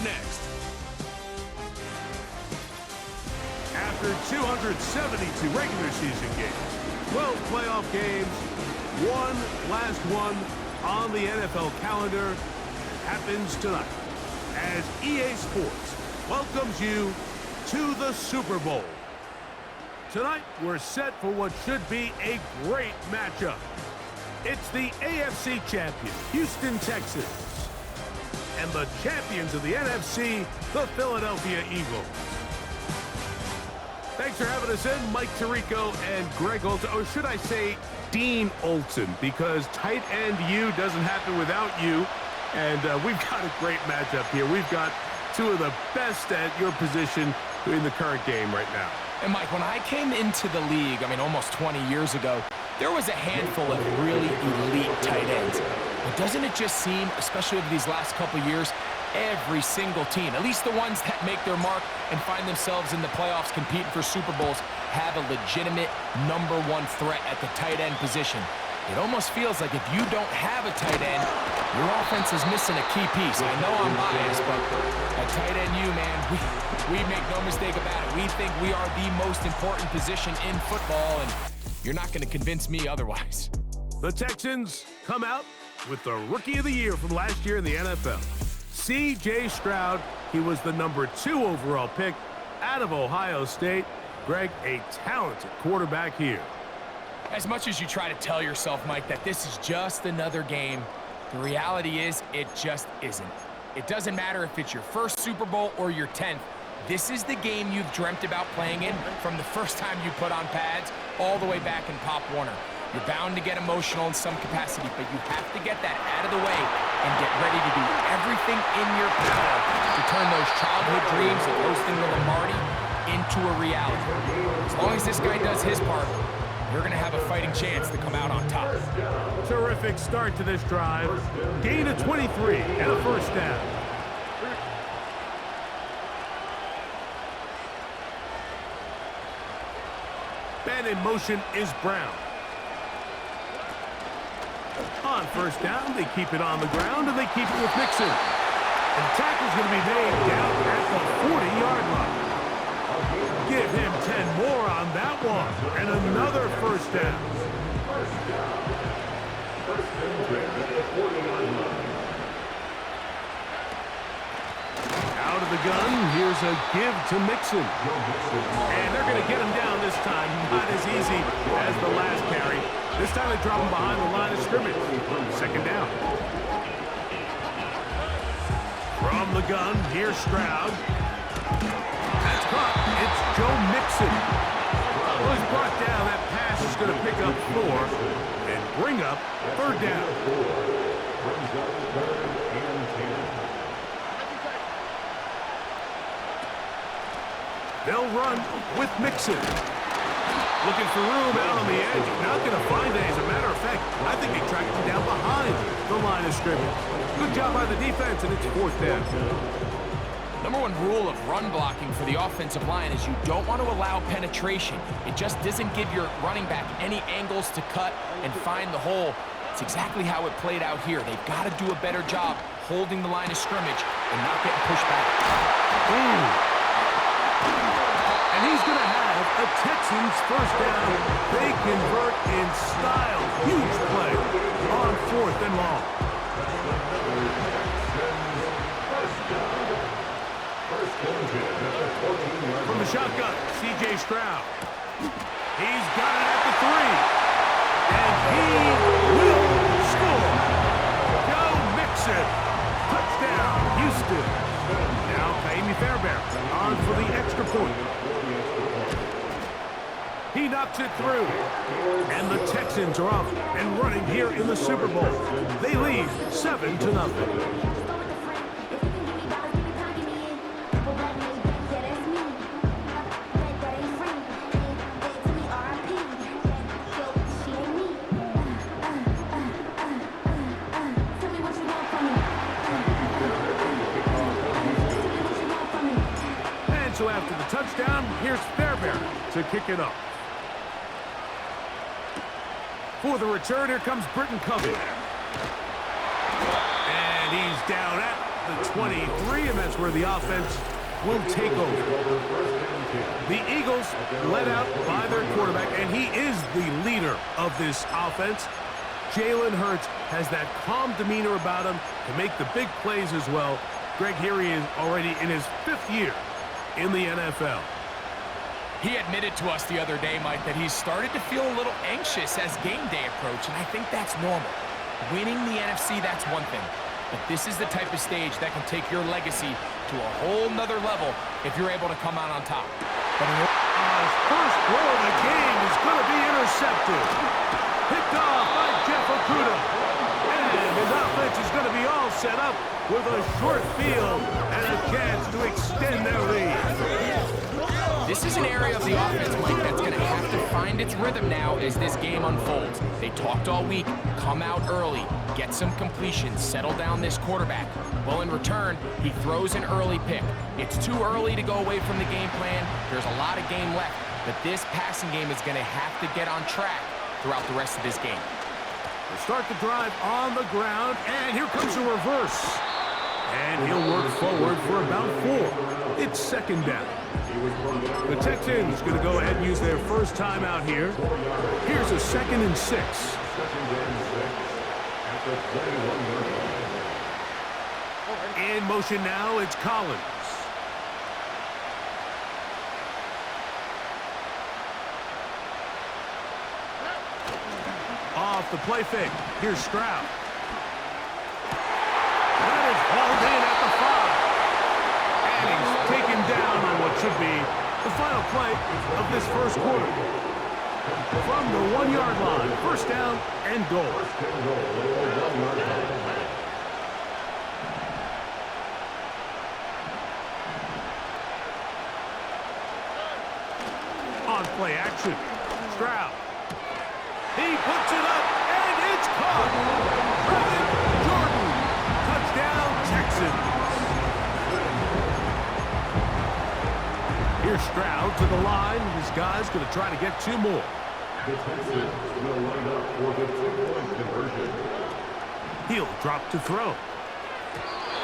next. After 272 regular season games, 12 playoff games, one last one on the NFL calendar happens tonight as EA Sports welcomes you to the Super Bowl. Tonight, we're set for what should be a great matchup. It's the AFC champion, Houston Texans, and the champions of the NFC, the Philadelphia Eagles. Thanks for having us in, Mike Tirico and Greg Olson, or should I say Dean Olson, because tight end you doesn't happen without you. And we've got a great matchup here. We've got two of the best at your position in the current game right now. And Mike, when I came into the league, almost 20 years ago, there was a handful of really elite tight ends. But doesn't it just seem, especially over these last couple years, every single team, at least the ones that make their mark and find themselves in the playoffs competing for Super Bowls, have a legitimate #1 threat at the tight end position. It almost feels like if you don't have a tight end, your offense is missing a key piece. I know I'm biased, but at tight end man, we make no mistake about it. We think we are the most important position in football, and you're not going to convince me otherwise. The Texans come out with the Rookie of the Year from last year in the NFL. C.J. Stroud, he was the #2 overall pick out of Ohio State. Greg, a talented quarterback here. As much as you try to tell yourself, Mike, that this is just another game, the reality is it just isn't. It doesn't matter if it's your first Super Bowl or your 10th. This is the game you've dreamt about playing in from the first time you put on pads all the way back in Pop Warner. You're bound to get emotional in some capacity, but you have to get that out of the way and get ready to do everything in your power to turn those childhood dreams of hosting the Lombardi into a reality. As long as this guy does his part, you're going to have a fighting chance to come out on top. Terrific start to this drive. Gain of 23 and a first down. Ben in motion is Brown. On first down, they keep it on the ground, and they keep it with Mixon. And the tackle's going to be made down at the 40-yard line. Give him 10 more on that one, and another first down. Out of the gun, here's a give to Mixon. And they're going to get him down this time. Not as easy as the last carry. This time they drop him behind the line of scrimmage. Second down. From the gun, here's Stroud. That's caught. It's Joe Mixon. Well, he's brought down. That pass is going to pick up 4 and bring up third down. They'll run with Mixon. Looking for room out on the edge. Not going to find it. As a matter of fact, I think they tracked him down behind the line of scrimmage. Good job by the defense, and it's fourth down. #1 rule of run blocking for the offensive line is you don't want to allow penetration. It just doesn't give your running back any angles to cut and find the hole. It's exactly how it played out here. They've got to do a better job holding the line of scrimmage and not getting pushed back. And he's going to have a Texans first down. They convert in style. Huge play on 4th and long. From the shotgun, C.J. Stroud. He's got it at the 3. And he will score. Joe Mixon. Touchdown, Houston. Now Amy Fairbairn on for the extra point. He knocks it through. And the Texans are off and running here in the Super Bowl. They lead 7-0. So after the touchdown, here's Fairbairn to kick it up. For the return, here comes Britton Covey. And he's down at the 23, and that's where the offense will take over. The Eagles led out by their quarterback, and he is the leader of this offense. Jalen Hurts has that calm demeanor about him to make the big plays as well. Greg, here he is already in his 5th year in the NFL. He admitted to us the other day, Mike, that he's started to feel a little anxious as game day approach, and I think that's normal. Winning the NFC, that's one thing. But this is the type of stage that can take your legacy to a whole nother level if you're able to come out on top. But first throw of the game is going to be intercepted. Picked off by Jeff Okudah. And his offense is going to be all set up with a short field and a chance to extend their lead. This is an area of the offense, Mike, that's going to have to find its rhythm now as this game unfolds. They talked all week, come out early, get some completions, settle down this quarterback. Well, in return, he throws an early pick. It's too early to go away from the game plan. There's a lot of game left, but this passing game is going to have to get on track throughout the rest of this game. They start the drive on the ground, and here comes a reverse. And he'll work forward for about 4. It's 2nd down. The Texans going to go ahead and use their first timeout here. Here's a 2nd and 6. In motion now, it's Collins. Off the play fake. Here's Stroud. That is hauled in at the 5. And he's taken down on what should be the final play of this first quarter. From the 1-yard line, 1st down and goal. On play action, Stroud. He puts it up, and it's caught. Brevin Jordan. Touchdown, Texans. Here's Stroud to the line. This guy's going to try to get 2 more. The Texans will line up for the 2-point conversion. He'll drop to throw.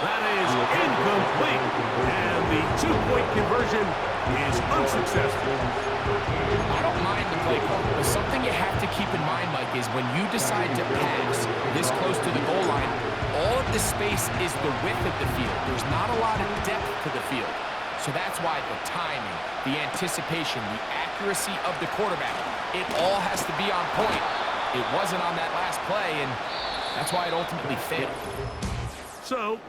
That is incomplete. And the 2-point conversion is unsuccessful. I don't mind the play call, but something you have to keep in mind, Mike, is when you decide to pass this close to the goal line, all of the space is the width of the field. There's not a lot of depth to the field. So that's why the timing, the anticipation, the accuracy of the quarterback, it all has to be on point. It wasn't on that last play, and that's why it ultimately failed. So,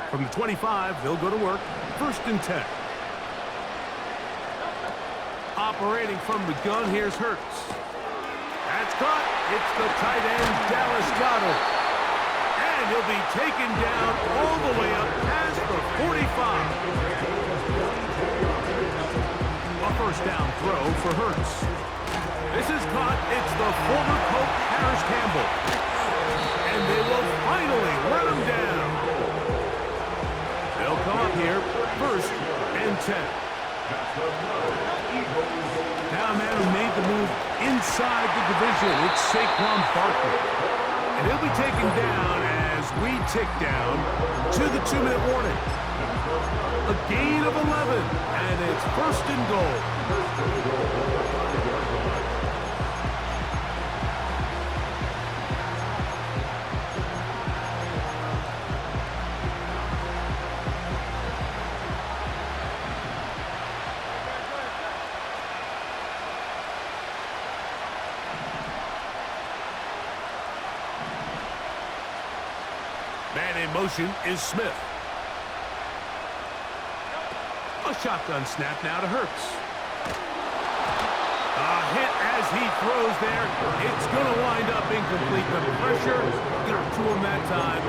from the 25, they'll go to work. 1st and 10. Operating from the gun, here's Hurts. That's caught. It's the tight end, Dallas Goedert. And he'll be taken down all the way up past the 45. A 1st down throw for Hurts. This is caught. It's the former Colt Harris Campbell. And they will finally let him down. They'll come up here, 1st and 10. Now a man who made the move inside the division, it's Saquon Barkley. And he'll be taken down as we tick down to the 2-minute warning. A gain of 11, and it's 1st and goal. Man in motion is Smith. A shotgun snap now to Hurts. A hit as he throws there. It's going to wind up incomplete. The pressure got to him that time,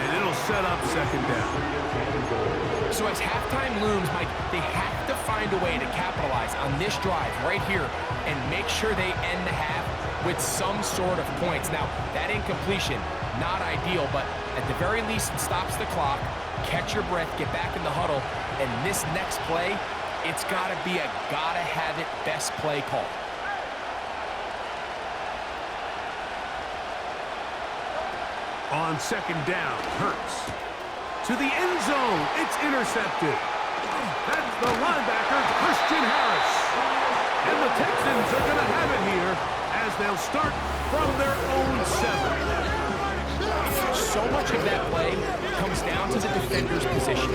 and it'll set up second down. So as halftime looms, Mike, they have to find a way to capitalize on this drive right here and make sure they end the half with some sort of points. Now, that incompletion, not ideal, but at the very least, it stops the clock. Catch your breath, get back in the huddle, and this next play, it's got to be a gotta-have-it best play call. On second down, Hurts. To the end zone, it's intercepted. That's the linebacker, Christian Harris. And the Texans are going to have it here as they'll start from their own 7. So much of that play comes down to the defender's position,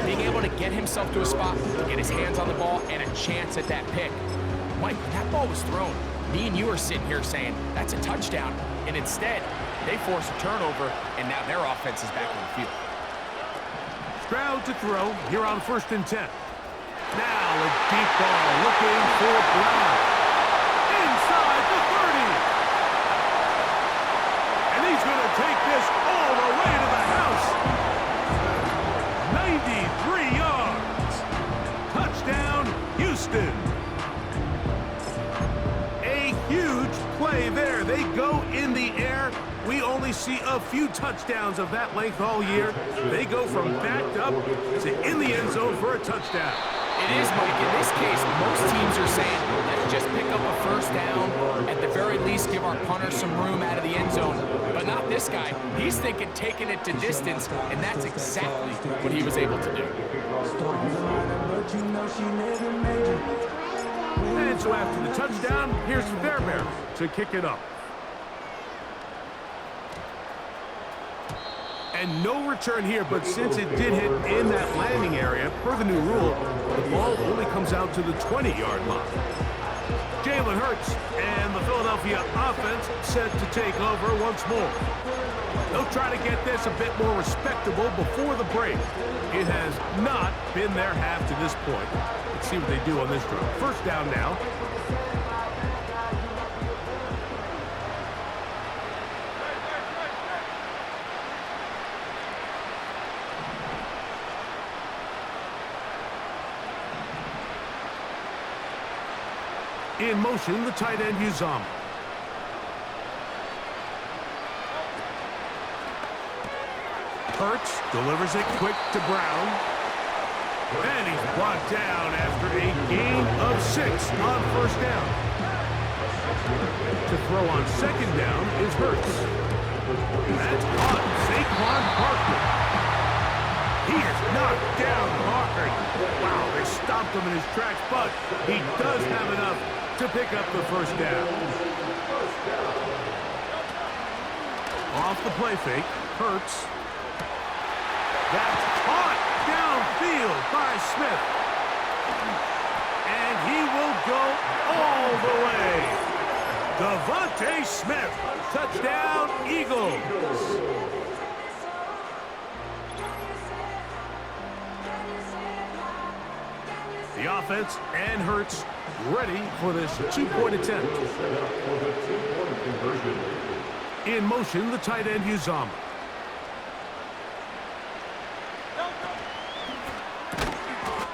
being able to get himself to a spot, get his hands on the ball, and a chance at that pick. Mike, when that ball was thrown, me and you are sitting here saying, that's a touchdown, and instead, they force a turnover, and now their offense is back on the field. Stroud to throw here on 1st and 10. Now a deep ball looking for Brown. Inside the 30. And he's going to take this all the way to the house. 93 yards. Touchdown, Houston. A huge play there. They go in the air. We only see a few touchdowns of that length all year. They go from backed up to in the end zone for a touchdown. It is, Mike. In this case, most teams are saying, let's just pick up a first down. At the very least, give our punter some room out of the end zone. But not this guy. He's thinking taking it to distance, and that's exactly what he was able to do. And so after the touchdown, here's Fairbairn to kick it up. And no return here, but since it did hit in that landing area, per the new rule, the ball only comes out to the 20-yard line. Jalen Hurts and the Philadelphia offense set to take over once more. They'll try to get this a bit more respectable before the break. It has not been their half to this point. Let's see what they do on this drive. First down now. In motion, the tight end, Uzomah. Hurts delivers it quick to Brown. And he's brought down after a gain of 6 on first down. To throw on second down is Hurts. That's caught. Saquon Barkley. He is knocked down hard. Wow, they stopped him in his tracks, but he does have enough to pick up the first down. Off the play fake, Hurts. That's caught downfield by Smith. And he will go all the way. Devontae Smith, touchdown Eagles. The offense and Hurts ready for this two-point attempt. In motion, the tight end, Uzomah.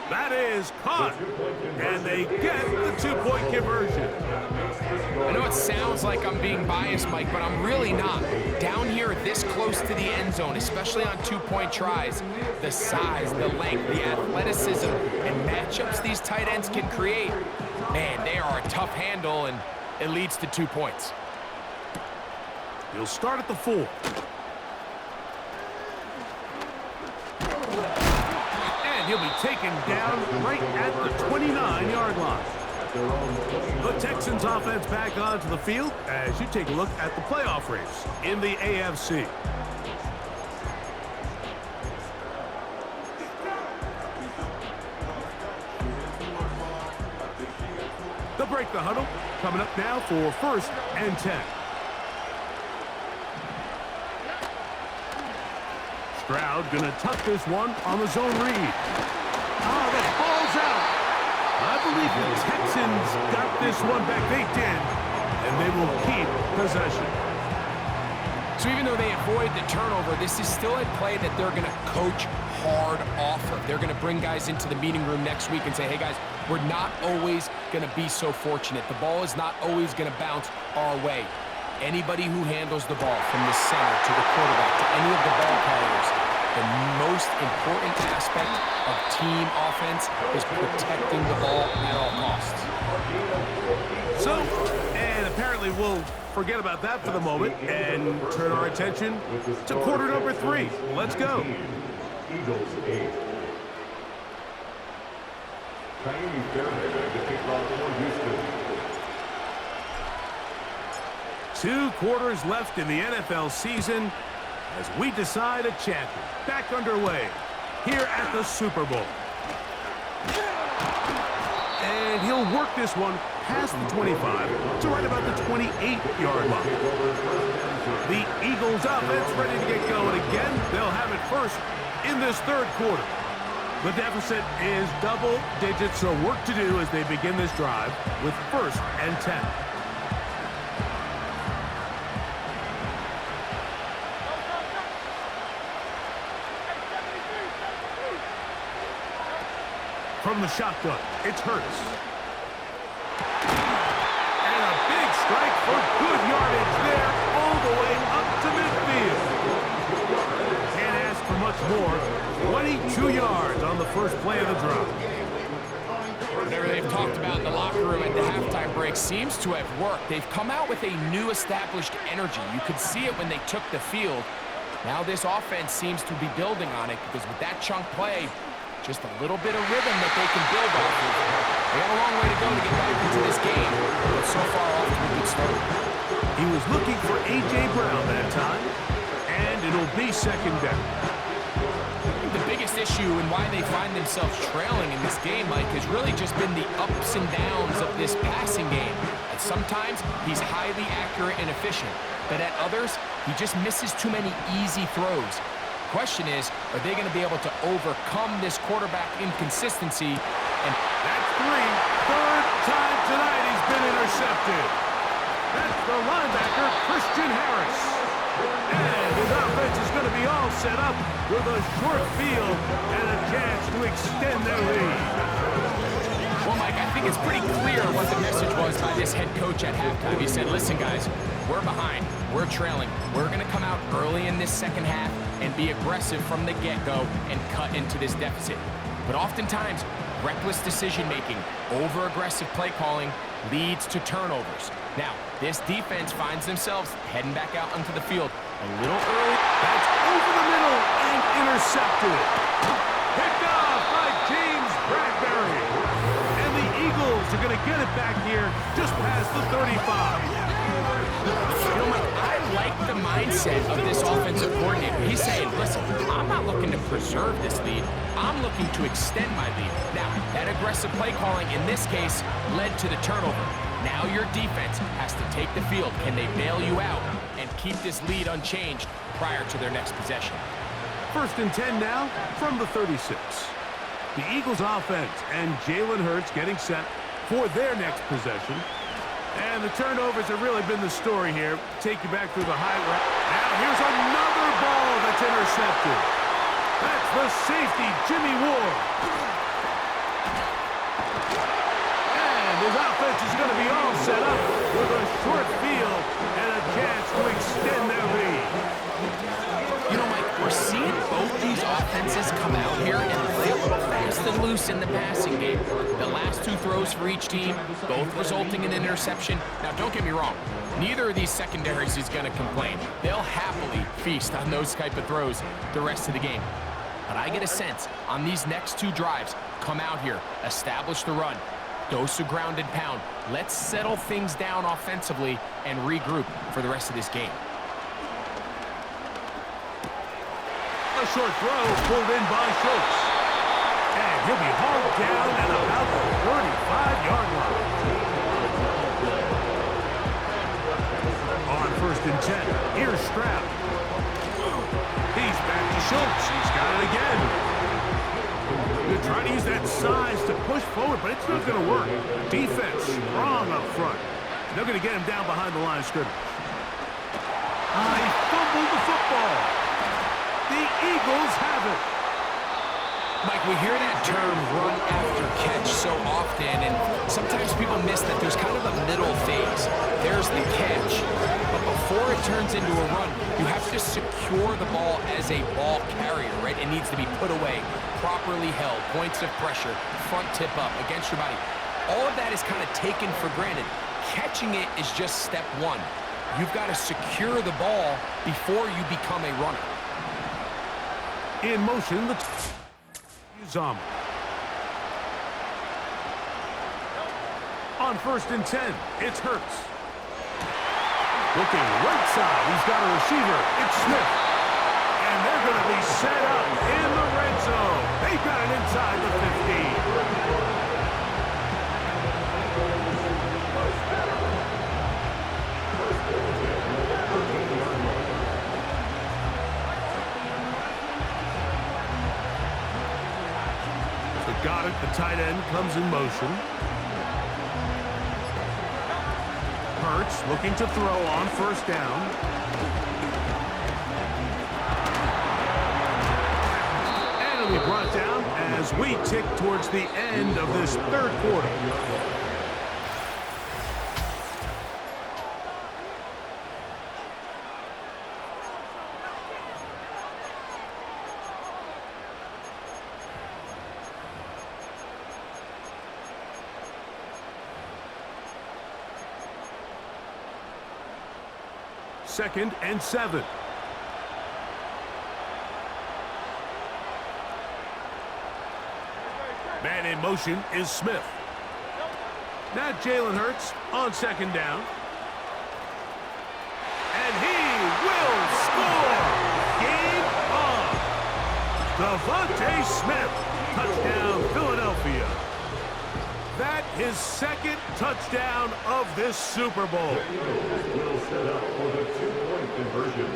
That is caught, and they get the two-point conversion. I know it sounds like I'm being biased, Mike, but I'm really not. Down here this close to the end zone, especially on two-point tries, the size, the length, the athleticism, and matchups these tight ends can create, man, they are a tough handle, and it leads to 2 points. He'll start at the 4. He'll be taken down right at the 29-yard line. The Texans offense back onto the field as you take a look at the playoff race in the AFC. They'll break the huddle. Coming up now for 1st and 10. Stroud gonna tuck this one on the zone read. Oh, the ball's out. I believe the Texans got this one back. They did, and they will keep possession. So even though they avoid the turnover, this is still a play that they're going to coach hard off of. They're going to bring guys into the meeting room next week and say, hey, guys, we're not always going to be so fortunate. The ball is not always going to bounce our way. Anybody who handles the ball from the center to the quarterback to any of the ball carriers, the most important aspect of team offense is protecting the ball at all costs. So, and apparently we'll forget about that for the moment and turn our attention to quarter number 3. Let's go. Eagles 8. Miami Fairhaven to kick off for Houston. 2 quarters left in the NFL season as we decide a champion. Back underway here at the Super Bowl. And he'll work this one past the 25 to right about the 28-yard line. The Eagles offense ready to get going again. They'll have it first in this 3rd quarter. The deficit is double digits, so work to do as they begin this drive with 1st and 10. From the shotgun, it's Hurts. And a big strike for good yardage there, all the way up to midfield. Can't ask for much more. 22 yards on the first play of the drive. Whatever they've talked about in the locker room at the halftime break seems to have worked. They've come out with a new established energy. You could see it when they took the field. Now this offense seems to be building on it because with that chunk play, just a little bit of rhythm that they can build off of. They got a long way to go to get back into this game, but so far off to a good start. He was looking for A.J. Brown that time, and it'll be 2nd down. The biggest issue and why they find themselves trailing in this game, Mike, has really just been the ups and downs of this passing game. And sometimes he's highly accurate and efficient, but at others, he just misses too many easy throws. Question is, are they going to be able to overcome this quarterback inconsistency? And that's 3. 3rd time tonight he's been intercepted. That's the linebacker, Christian Harris. And his offense is going to be all set up with a short field and a chance to extend their lead. Well, Mike, I think it's pretty clear what the message was by this head coach at halftime. He said, listen, guys, we're behind. We're trailing. We're going to come out early in this second half and be aggressive from the get-go and cut into this deficit. But oftentimes, reckless decision-making, over-aggressive play calling leads to turnovers. Now, this defense finds themselves heading back out onto the field a little early. That's over the middle and intercepted. Picked off by James Bradbury. And the Eagles are going to get it back here just past the 35. You know, Mike, I like the mindset of this offensive coordinator. He's saying, listen, I'm not looking to preserve this lead. I'm looking to extend my lead. Now, that aggressive play calling in this case led to the turnover. Now your defense has to take the field. Can they bail you out and keep this lead unchanged prior to their next possession? 1st and 10 now from the 36. The Eagles offense and Jalen Hurts getting set for their next possession. And the turnovers have really been the story here. Take you back through the high route. Now here's another ball that's intercepted. That's the safety, Jimmy Ward. And his offense is going to be all set up with a short field and a chance to extend their lead. You know, Mike, we're seeing both these offenses come out here and play a little fast and loose in the passing game. The last 2 throws for each team, both resulting in an interception. Now, don't get me wrong. Neither of these secondaries is going to complain. They'll happily feast on those type of throws the rest of the game. But I get a sense on these next 2 drives, come out here, establish the run, dose of ground and pound. Let's settle things down offensively and regroup for the rest of this game. A short throw pulled in by Schultz. And he'll be hauled down at about the 35-yard line. On 1st and 10, here's Stroud. He's back to Schultz. He's got it again. They're trying to use that size to push forward, but it's not going to work. Defense strong up front. They're going to get him down behind the line of scrimmage. He fumbled fumbled the football. The Eagles have it. Mike, we hear that term run after catch so often, and sometimes people miss that there's kind of a middle phase. There's the catch, but before it turns into a run, you have to secure the ball as a ball carrier, right? It needs to be put away, properly held, points of pressure, front tip up, against your body. All of that is kind of taken for granted. Catching it is just step one. You've got to secure the ball before you become a runner. In motion, the Uzomah. On 1st and 10, it's Hurts. Looking right side, he's got a receiver. It's Smith. And they're going to be set up in the red zone. They've got it inside the 15. Got it. The tight end comes in motion. Hurts looking to throw on 1st down. And it'll be brought down as we tick towards the end of this 3rd quarter. Second and 7. Man in motion is Smith. Now Jalen Hurts on 2nd down. And he will score! Game on! Devontae Smith, touchdown Philadelphia. That his 2nd touchdown of this Super Bowl. Will set up for the 2-point conversion.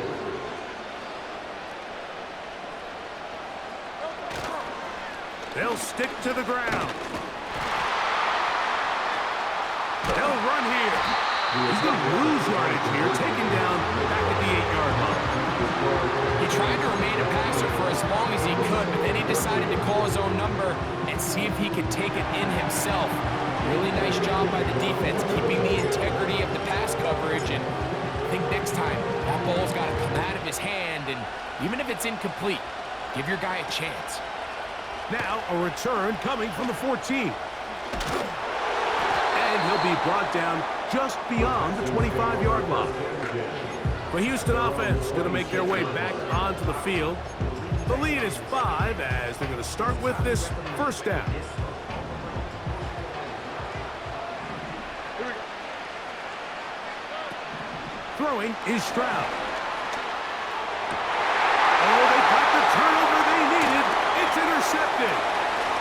They'll stick to the ground. They'll run here. He's going to lose yardage here, taken down back at the 8-yard line. He tried to remain a passer for as long as he could, but then he decided to call his own number and see if he could take it in himself. Really nice job by the defense, keeping the integrity of the pass coverage, and I think next time, that ball's got to come out of his hand, and even if it's incomplete, give your guy a chance. Now a return coming from the 14. And he'll be brought down just beyond the 25-yard line. The Houston offense going to make their way back onto the field. The lead is 5 as they're going to start with this 1st down. Throwing is Stroud. Oh, they got the turnover they needed. It's intercepted.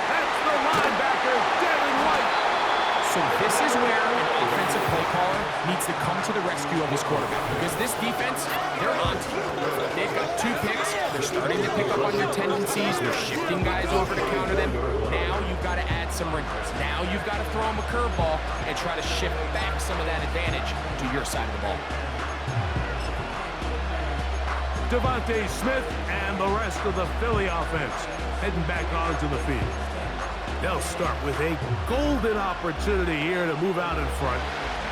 That's the linebacker, Devin White. So this is where an offensive play caller needs to come to the rescue of his quarterback, because this defense, they're on to you. They've got 2 picks. They're starting to pick up on your tendencies. They're shifting guys over to counter them. Now you've got to add some wrinkles. Now you've got to throw them a curveball and try to shift back some of that advantage to your side of the ball. Devontae Smith and the rest of the Philly offense heading back onto the field. They'll start with a golden opportunity here to move out in front.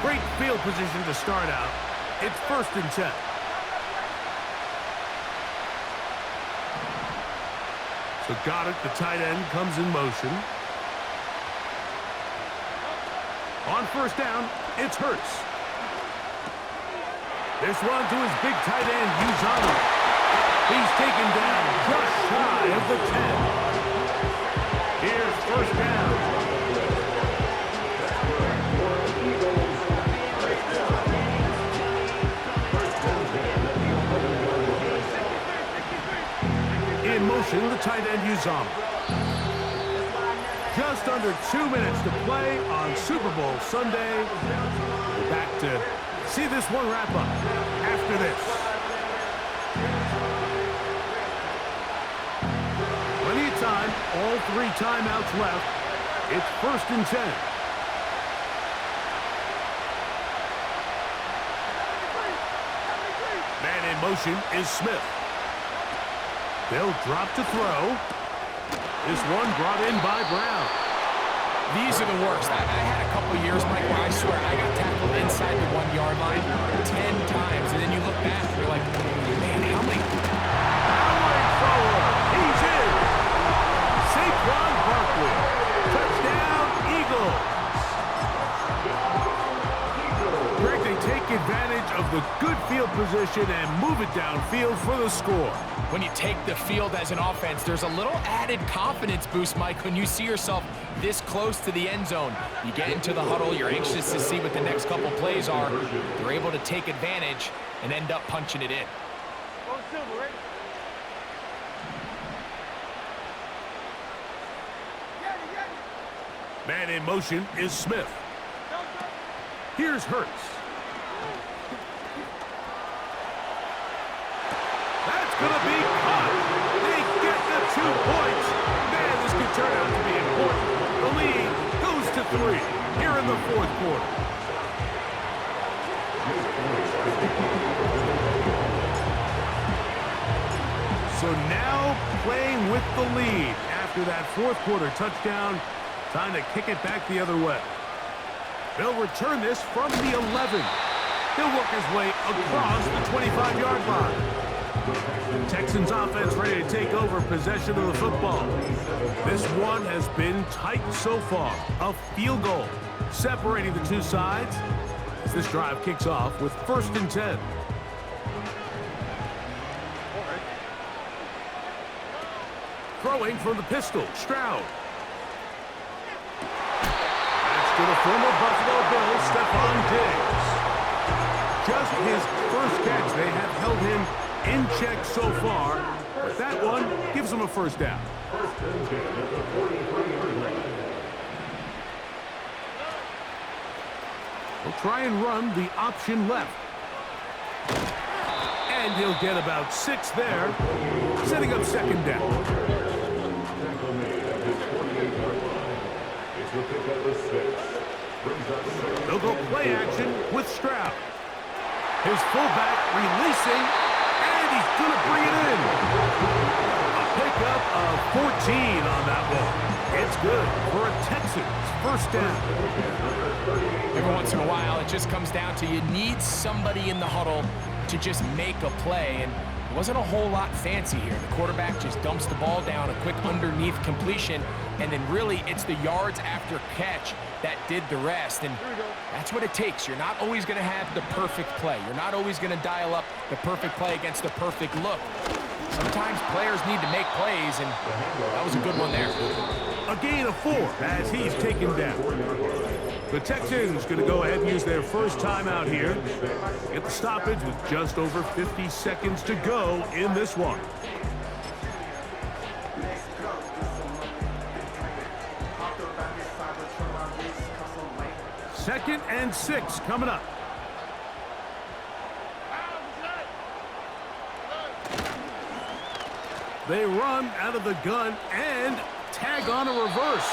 Great field position to start out. It's 1st and 10. So Goddard, the tight end, comes in motion. On 1st down, it's Hurts. This one to his big tight end, Uzomah. He's taken down just shy of the 10. Here's 1st down. In motion, the tight end, Uzomah. Just under 2 minutes to play on Super Bowl Sunday. We're back to see this one wrap up after this. Plenty of time, all 3 timeouts left. It's 1st and 10. Man in in motion is Smith. They'll drop to throw. This one brought in by Brown. These are the worst. I had a couple years, Mike, where I swear I got tackled inside the 1-yard line 10 times, and then you look back and you're like, man, how many... Powering forward. He's in. Saquon Barkley. Touchdown, Eagles. Greg, they take advantage of the good field position and move it downfield for the score. When you take the field as an offense, there's a little added confidence boost, Mike, when you see yourself this close to the end zone. You get into the huddle, you're anxious to see what the next couple plays are. You're able to take advantage and end up punching it in. Man in motion is Smith. Here's Hurts. That's going to be caught. They get the 2 points. Man, this could turn out to be important. The lead goes to 3 here in the 4th quarter. So now playing with the lead after that 4th quarter touchdown. Time to kick it back the other way. They'll return this from the 11. He'll work his way across the 25-yard line. Texans offense ready to take over possession of the football. This one has been tight so far. A field goal separating the two sides as this drive kicks off with 1st and 10. Throwing from the pistol, Stroud. To the former Buffalo Bills, Stephon Diggs. Just his first catch. They have held him in check so far, but that one gives him a 1st down. He'll try and run the option left. And he'll get about 6 there, setting up 2nd down. They'll go play action with Stroud. His fullback releasing, and he's going to bring it in. A pickup of 14 on that one. It's good for a Texans 1st down. Every once in a while, it just comes down to you need somebody in the huddle to just make a play, and it wasn't a whole lot fancy here. The quarterback just dumps the ball down, a quick underneath completion, and then really it's the yards after catch that did the rest, and that's what it takes. You're not always going to have the perfect play. You're not always going to dial up the perfect play against the perfect look. Sometimes players need to make plays, and that was a good one there. A gain of 4 as he's taken down. The Texans going to go ahead and use their first timeout here. Get the stoppage with just over 50 seconds to go in this one. Second and 6 coming up. They run out of the gun and tag on a reverse.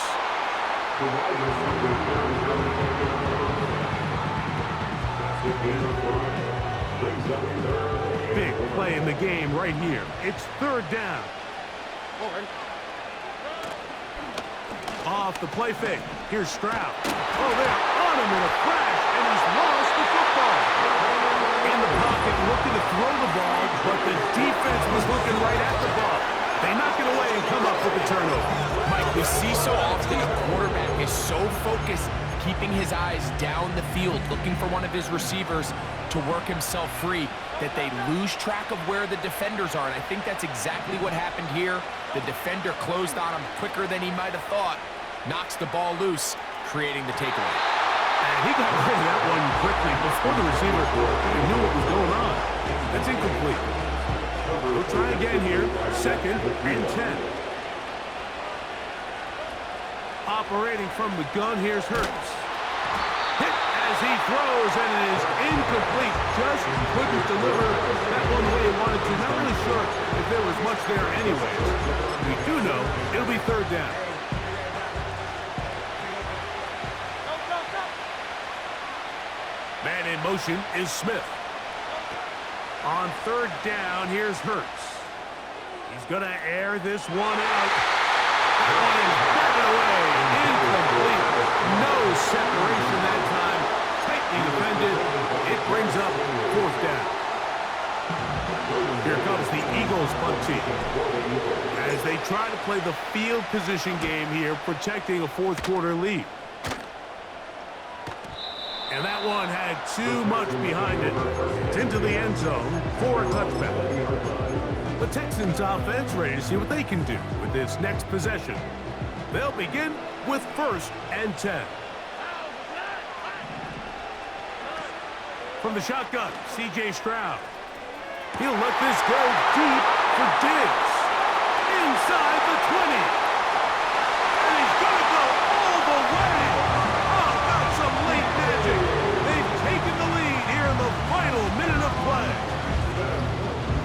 Big play in the game right here. It's 3rd down. Off the play fake. Here's Stroud. Oh, they're on him in a crash, and he's lost the football. In the pocket, looking to throw the ball, but the defense was looking right at the ball. They knock it away and come up with the turnover. Mike, we see so often a quarterback is so focused, keeping his eyes down the field, looking for one of his receivers to work himself free, that they lose track of where the defenders are. And I think that's exactly what happened here. The defender closed on him quicker than he might have thought, knocks the ball loose, creating the takeaway. And he got rid of that one quickly before the receiver even knew what was going on. That's incomplete. We'll try again here. 2nd and 10. Operating from the gun, here's Hurts. Hit as he throws, and it is incomplete. Just couldn't deliver that one the way he wanted to. Not really sure if there was much there anyways. We do know it'll be 3rd down. Man in motion is Smith. On third down, here's Hurts. He's going to air this one out. That one is batted away. Incomplete. No separation that time. Tightly defended. It brings up fourth down. Here comes the Eagles punt team as they try to play the field position game here, protecting a fourth quarter lead. And that one had too much behind it. It's into the end zone for a touchback. The Texans offense ready to see what they can do with this next possession. They'll begin with 1st and 10. From the shotgun, C.J. Stroud. He'll let this go deep for Diggs. Inside the 20. And he's going to go all the way. Oh, about some late magic. They've taken the lead here in the final minute of play.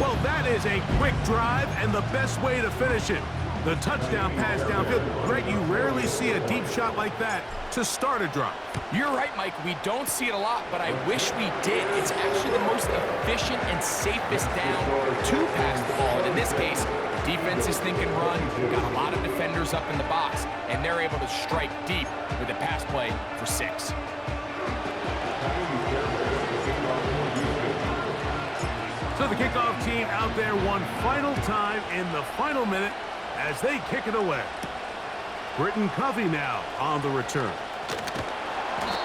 Well, that is a quick drive and the best way to finish it. The touchdown pass downfield. Greg, you rarely see a deep shot like that to start a drive. You're right, Mike. We don't see it a lot, but I wish we did. It's actually the most efficient and safest down to pass the ball. And in this case, the defense is thinking run, got a lot of defenders up in the box, and they're able to strike deep with a pass play for 6. So the kickoff team out there one final time in the final minute as they kick it away. Britton Covey now on the return.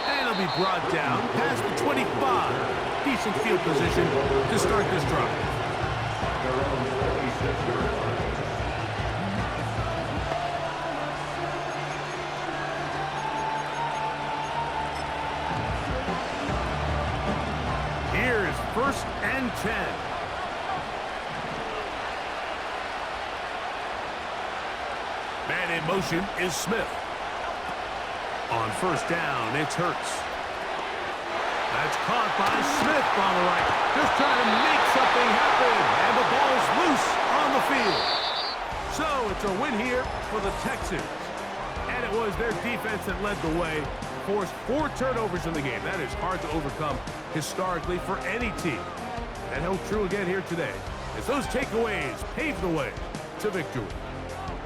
And it'll be brought down past the 25. Decent field position to start this drive. Here's 1st and 10. Man in motion is Smith. On 1st down, it's Hurts. That's caught by Smith on the right. Just trying to make something happen. And the ball's loose on the field. So it's a win here for the Texans. And it was their defense that led the way. Forced 4 turnovers in the game. That is hard to overcome historically for any team. That held true again here today, as those takeaways paved the way to victory.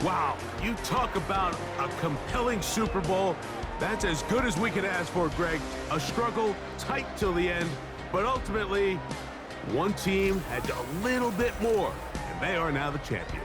Wow, you talk about a compelling Super Bowl. That's as good as we could ask for, Greg. A struggle, tight till the end, but ultimately, one team had a little bit more, and they are now the champions.